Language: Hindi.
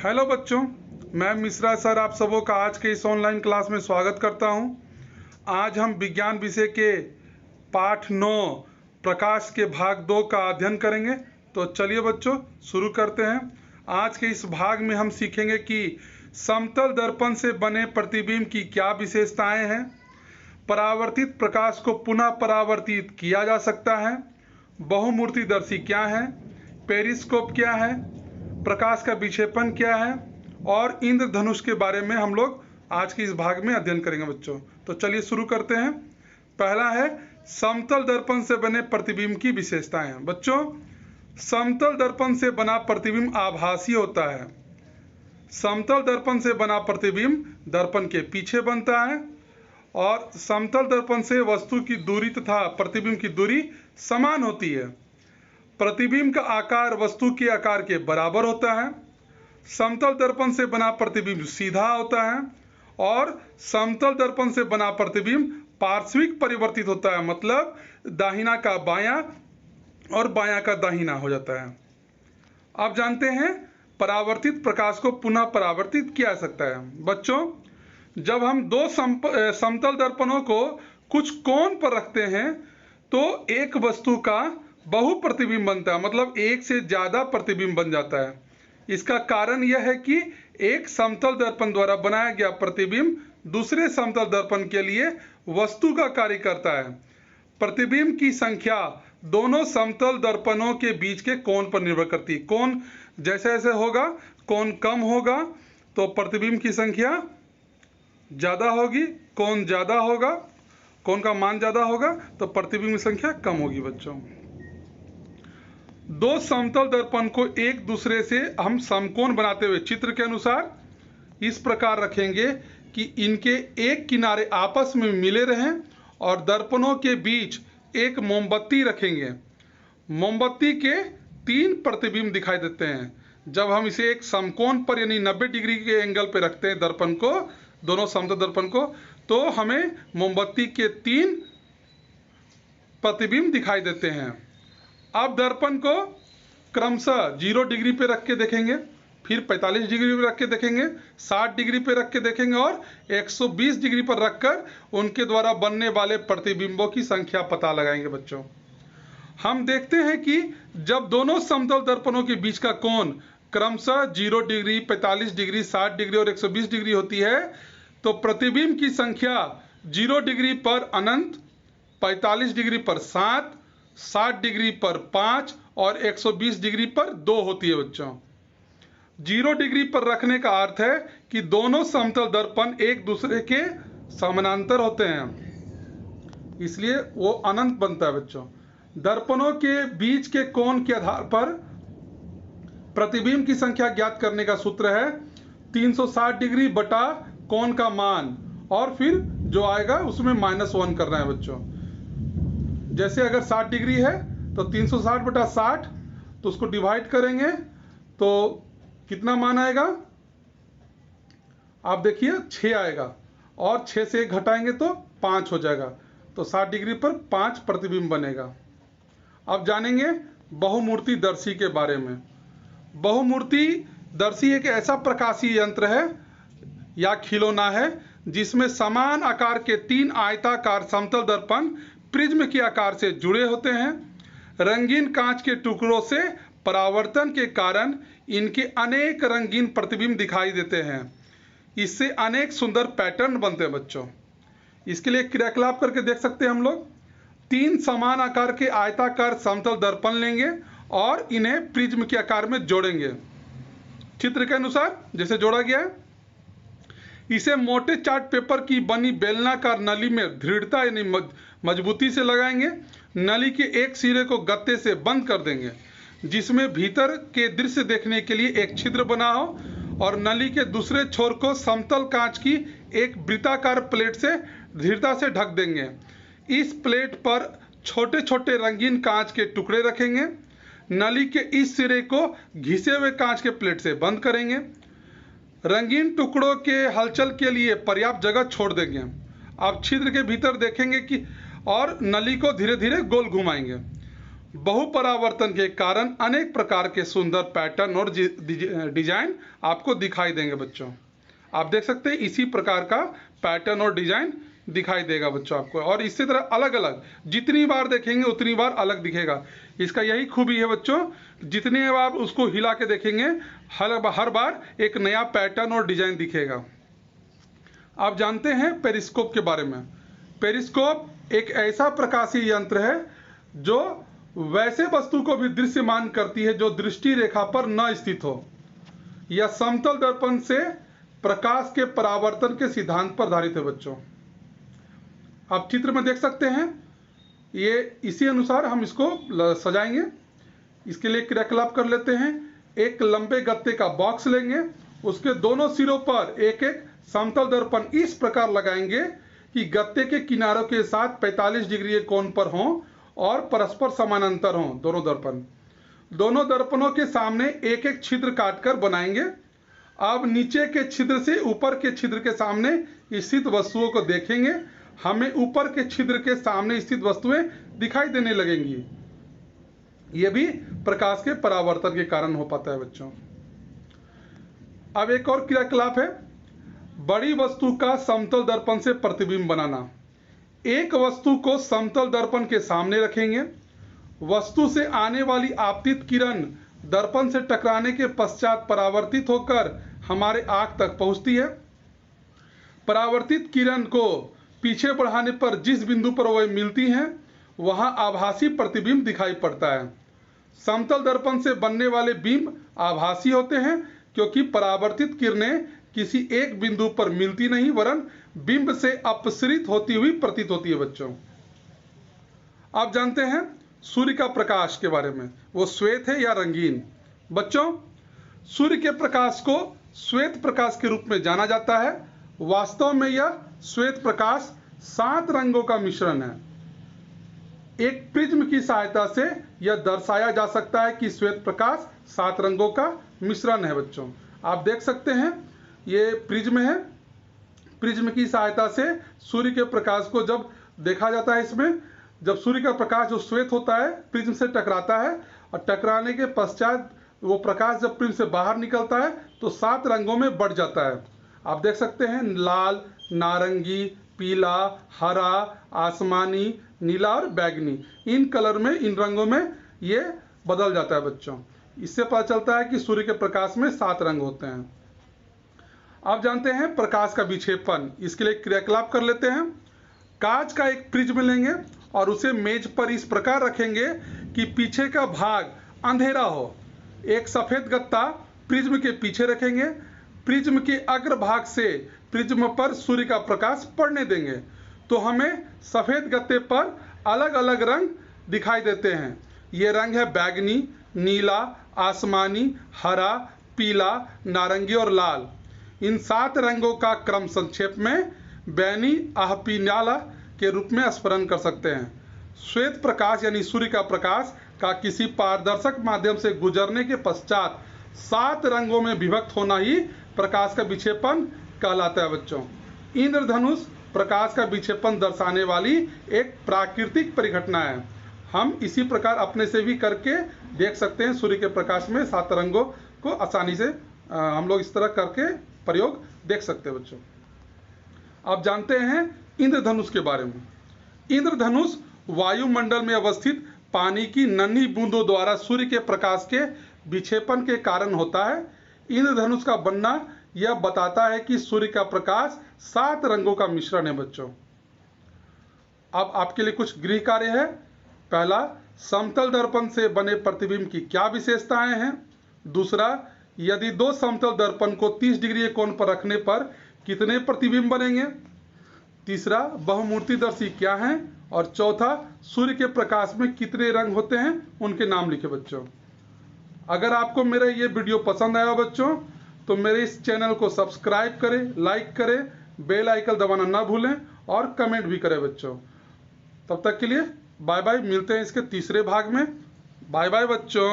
हेलो बच्चों, मैं मिश्रा सर आप सबों का आज के इस ऑनलाइन क्लास में स्वागत करता हूं। आज हम विज्ञान विषय के पाठ 9 प्रकाश के भाग 2 का अध्ययन करेंगे। तो चलिए बच्चों शुरू करते हैं। आज के इस भाग में हम सीखेंगे कि समतल दर्पण से बने प्रतिबिंब की क्या विशेषताएं हैं, परावर्तित प्रकाश को पुनः परावर्तित किया जा सकता है, बहुमूर्तिदर्शी क्या है, पेरिस्कोप क्या है, प्रकाश का विक्षेपण क्या है और इंद्रधनुष के बारे में हम लोग आज के इस भाग में अध्ययन करेंगे बच्चों। तो चलिए शुरू करते हैं। पहला है समतल दर्पण से बने प्रतिबिंब की विशेषताएं। बच्चों, समतल दर्पण से बना प्रतिबिंब आभासी होता है। समतल दर्पण से बना प्रतिबिंब दर्पण के पीछे बनता है और समतल दर्पण से वस्तु की दूरी तथा प्रतिबिंब की दूरी समान होती है। प्रतिबिंब का आकार वस्तु के आकार के बराबर होता है। समतल दर्पण से बना प्रतिबिंब सीधा होता है और समतल दर्पण से बना प्रतिबिंब पार्श्विक परिवर्तित होता है, मतलब दाहिना का बायां और बायां का दाहिना हो जाता है। अब जानते हैं परावर्तित प्रकाश को पुनः परावर्तित किया जा सकता है। बच्चों, जब हम दो समतल दर्पणों को कुछ कोण पर रखते हैं तो एक वस्तु का बहु प्रतिबिंब बनता है, मतलब एक से ज्यादा प्रतिबिंब बन जाता है। इसका कारण यह है कि एक समतल दर्पण द्वारा बनाया गया प्रतिबिंब दूसरे समतल दर्पण के लिए वस्तु का कार्य करता है। प्रतिबिंब की संख्या दोनों समतल दर्पणों के बीच के कोण पर निर्भर करती है। कोण जैसे जैसे होगा, कोण कम होगा तो प्रतिबिंब की संख्या ज्यादा होगी, कोण ज्यादा होगा, कोण का मान ज्यादा होगा तो प्रतिबिंब की संख्या कम होगी। बच्चों, दो समतल दर्पण को एक दूसरे से हम समकोण बनाते हुए चित्र के अनुसार इस प्रकार रखेंगे कि इनके एक किनारे आपस में मिले रहें और दर्पणों के बीच एक मोमबत्ती रखेंगे। मोमबत्ती के 3 प्रतिबिंब दिखाई देते हैं। जब हम इसे एक समकोण पर यानी 90 डिग्री के एंगल पे रखते हैं दर्पण को, दोनों समतल दर्पण को, तो हमें मोमबत्ती के 3 प्रतिबिंब दिखाई देते हैं। अब दर्पण को क्रमशः 0 डिग्री पे रख के देखेंगे, फिर 45 डिग्री पे रख के देखेंगे, 60 डिग्री पे रख के देखेंगे और 120 डिग्री पर रखकर उनके द्वारा बनने वाले प्रतिबिंबों की संख्या पता लगाएंगे। बच्चों, हम देखते हैं कि जब दोनों समतल दर्पणों के बीच का कोण क्रमशः 0 डिग्री, 45 डिग्री, 60 डिग्री और 120 डिग्री होती है तो प्रतिबिंब की संख्या 0 डिग्री पर अनंत, 45 डिग्री पर 7, 60 डिग्री पर 5 और 120 डिग्री पर 2 होती है। बच्चों, 0 डिग्री पर रखने का अर्थ है कि दोनों समतल दर्पण एक दूसरे के समानांतर होते हैं, इसलिए वो अनंत बनता है। बच्चों, दर्पणों के बीच के कोण के आधार पर प्रतिबिंब की संख्या ज्ञात करने का सूत्र है 360 डिग्री बटा कोण का मान और फिर जो आएगा उसमें -1 करना है। बच्चों, जैसे अगर 60 डिग्री है तो 360 बटा 60, तो उसको डिवाइड करेंगे तो कितना मान आएगा, आप देखिए 6 आएगा और 6 से 1 घटाएंगे तो 5 हो जाएगा, तो 60 डिग्री पर 5 प्रतिबिंब बनेगा। अब जानेंगे बहुमूर्तिदर्शी के बारे में। बहुमूर्तिदर्शी एक ऐसा प्रकाशीय यंत्र है या खिलौना है जिसमें समान आकार के 3 आयताकार समतल दर्पण प्रिज्म के आकार से जुड़े होते हैं। रंगीन कांच के टुकड़ों से परावर्तन के कारण इनके अनेक रंगीन प्रतिबिंब दिखाई देते हैं। इससे अनेक सुंदर पैटर्न बनते हैं। बच्चों, इसके लिए क्रियाकलाप करके देख सकते हैं हम लोग। 3 समान आकार के आयताकार समतल दर्पण लेंगे और इन्हें प्रिज्म के आकार में जोड़ेंगे चित्र के अनुसार जैसे जोड़ा गया है। इसे मोटे चार्ट पेपर की बनी बेलनाकार नली में दृढ़ता यानी मजबूती से लगाएंगे। नली के एक सिरे को गत्ते से बंद कर देंगे जिसमें भीतर के दृश्य देखने के लिए एक छिद्र बना हो और नली के दूसरे छोर को समतल कांच की एक वृत्ताकार प्लेट से दृढ़ता से ढक देंगे। इस प्लेट पर छोटे छोटे रंगीन कांच के टुकड़े रखेंगे। नली के इस सिरे को घिसे हुए कांच के प्लेट से बंद करेंगे। रंगीन टुकड़ों के हलचल के लिए पर्याप्त जगह छोड़ देंगे। अब छिद्र के भीतर देखेंगे कि और नली को धीरे धीरे गोल घुमाएंगे। बहुपरावर्तन के कारण अनेक प्रकार के सुंदर पैटर्न और डिजाइन आपको दिखाई देंगे बच्चों। आप देख सकते हैं इसी प्रकार का पैटर्न और डिजाइन दिखाई देगा बच्चों आपको, और इसी तरह अलग अलग जितनी बार देखेंगे उतनी बार अलग दिखेगा। इसका यही खूबी है बच्चों, जितने बार उसको हिला के देखेंगे हर बार एक नया पैटर्न और डिजाइन दिखेगा। आप जानते हैं पेरिस्कोप के बारे में। पेरिस्कोप एक ऐसा प्रकाशीय यंत्र है जो वैसे वस्तु को भी दृश्यमान करती है जो दृष्टि रेखा पर न स्थित हो। यह समतल दर्पण से प्रकाश के परावर्तन के सिद्धांत पर आधारित है बच्चों। आप चित्र में देख सकते हैं, ये इसी अनुसार हम इसको सजाएंगे। इसके लिए क्रियाकलाप कर लेते हैं। एक लंबे गत्ते का बॉक्स लेंगे, उसके दोनों सिरों पर एक एक समतल दर्पण इस प्रकार लगाएंगे कि गत्ते के किनारों के साथ 45 डिग्री के कोण पर हों और परस्पर समानांतर हों। दोनों दर्पणों के सामने एक एक छिद्र काटकर बनाएंगे। अब नीचे के छिद्र से ऊपर के छिद्र के सामने स्थित वस्तुओं को देखेंगे। हमें ऊपर के छिद्र के सामने स्थित वस्तुएं दिखाई देने लगेंगी। यह भी प्रकाश के परावर्तन के कारण हो पाता है बच्चों। अब एक और क्रियाकलाप है, बड़ी वस्तु का समतल दर्पण से प्रतिबिंब बनाना। एक वस्तु को समतल दर्पण के सामने रखेंगे। वस्तु से आने वाली आपतित किरण दर्पण से टकराने के पश्चात परावर्तित होकर हमारे आंख तक पहुंचती है। परावर्तित किरण को पीछे बढ़ाने पर जिस बिंदु पर वह मिलती हैं वहां आभासी प्रतिबिंब दिखाई पड़ता है। समतल दर्पण से बनने वाले बिंब आभासी होते हैं क्योंकि परावर्तित किरणें किसी एक बिंदु पर मिलती नहीं वरन बिंब से अपसरित होती हुई प्रतीत होती है बच्चों। आप जानते हैं सूर्य का प्रकाश के बारे में, वो श्वेत है या रंगीन। बच्चों, सूर्य के प्रकाश को श्वेत प्रकाश के रूप में जाना जाता है। वास्तव में यह श्वेत प्रकाश 7 रंगों का मिश्रण है। एक प्रिज्म की सहायता से यह दर्शाया जा सकता है कि श्वेत प्रकाश 7 रंगों का मिश्रण है बच्चों। आप देख सकते हैं ये प्रिज्म है। प्रिज्म की सहायता से सूर्य के प्रकाश को जब देखा जाता है, इसमें जब सूर्य का प्रकाश जो श्वेत होता है प्रिज्म से टकराता है और टकराने के पश्चात वो प्रकाश जब प्रिज्म से बाहर निकलता है तो 7 रंगों में बढ़ जाता है। आप देख सकते हैं लाल, नारंगी, पीला, हरा, आसमानी, नीला और बैगनी। इन कलर में, इन रंगों में ये बदल जाता है बच्चों। इससे पता चलता है कि सूर्य के प्रकाश में 7 रंग होते हैं। आप जानते हैं प्रकाश का विक्षेपण। इसके लिए क्रियाकलाप कर लेते हैं। कांच का एक प्रिज्म लेंगे और उसे मेज पर इस प्रकार रखेंगे कि पीछे का भाग अंधेरा हो। एक सफेद गत्ता प्रिज्म के पीछे रखेंगे। प्रिज्म के अग्रभाग से प्रिज्म पर सूर्य का प्रकाश पड़ने देंगे तो हमें सफेद गत्ते पर अलग अलग रंग दिखाई देते हैं। ये रंग है बैगनी, नीला, आसमानी, हरा, पीला, नारंगी और लाल। इन 7 रंगों का क्रम संक्षेप में बैनी आहपीनाला के रूप में स्मरण कर सकते हैं। श्वेत प्रकाश यानी सूर्य का प्रकाश का किसी पारदर्शक माध्यम से गुजरने के पश्चात 7 रंगों में विभक्त होना ही प्रकाश का विक्षेपण कहलाता है बच्चों। इंद्रधनुष प्रकाश का विक्षेपण दर्शाने वाली एक प्राकृतिक परिघटना है। हम इसी प्रकार अपने से भी करके देख सकते हैं। सूर्य के प्रकाश में 7 रंगों को आसानी से हम लोग इस तरह करके प्रयोग देख सकते हैं बच्चों। आप जानते हैं इंद्रधनुष के बारे में। इंद्रधनुष वायुमंडल में अवस्थित पानी की नन्ही बूंदों द्वारा सूर्य के प्रकाश के विक्षेपण के कारण होता है। इंद्रधनुष का बनना यह बताता है कि सूर्य का प्रकाश 7 रंगों का मिश्रण है बच्चों। अब आपके लिए कुछ गृह कार्य है। पहला, समतल दर्पण से बने प्रतिबिंब की क्या विशेषताएं हैं। दूसरा, यदि 2 समतल दर्पण को 30 डिग्री कोण पर रखने पर कितने प्रतिबिंब बनेंगे। तीसरा, बहुमूर्तिदर्शी क्या हैं। और चौथा, सूर्य के प्रकाश में कितने रंग होते हैं, उनके नाम लिखे बच्चों। अगर आपको मेरा ये वीडियो पसंद आया बच्चों तो मेरे इस चैनल को सब्सक्राइब करें, लाइक करें, बेल आइकन दबाना ना भूलें और कमेंट भी करें बच्चों। तब तक के लिए बाय बाय। मिलते हैं इसके तीसरे भाग में। बाय बाय बच्चों।